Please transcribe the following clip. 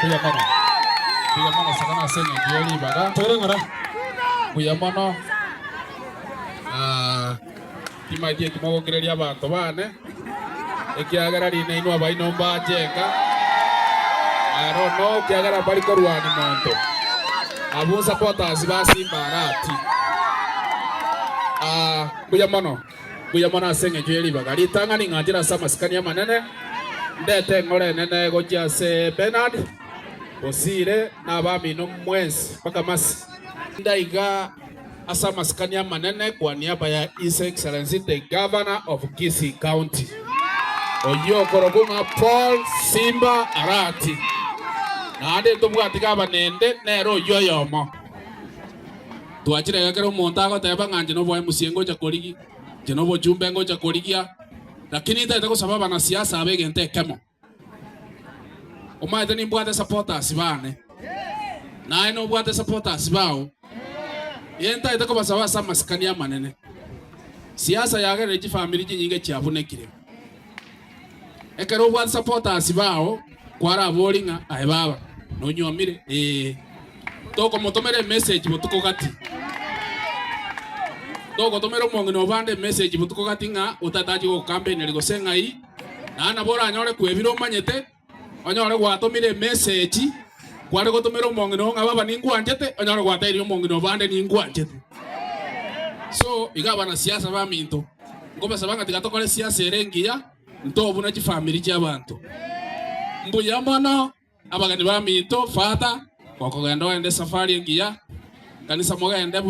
Kuya mono sakana senye gioli baga. Tere ngora. Kuya mono. Kimaitie kimogokereria abantu bane. Ekiagara rine inwa bainomba jenga. Arono kiagara bari korwani monto. Abu supporters ba Simba arati. Kuya mono asenge gioli baga. Ritanga ni ngatira sama skania manene. Ndete ngore nene goja se Bernard. Osire na bami no mwezi paka masi ndaiga asa maskania manene kwa niaba ya His Excellency the Governor of Kisii County Oyo Korogunga Paul Simba Arati na ade tumwati kabanende nero yoyomo tuachire gakero montago teba nganje no boy musiengo cha korigi jenobo jumbe ngo cha korigia lakini itaita ko sababa na siasa abegente kemo Umaite ni mbwate supporters bane. Na ino mbwate supporters bao. Yenta itako basawa sama skania manene. Siasa yake reji family nyinge chiabunekire. Ekero mbwate supporters bao kwara bolinga ai baba. No nyomire toko motomere message butuko kati. Toko tomero mongino bande message butuko kati nga utataji ko campaign liko sengai. Na ana bora anyore kwebiro manyete. Onyore gwatumire message kware gotumira mongino ngaba ningwanjete onyore gwatairio mongino bande ningwanjete so igaba na siasa ba minto ngoba sabanga tigatokore siasa erengia ntobu na family y'abantu mbuya mono abagani ba minto fata kwakogenda ende safari ngia kanisa moga ende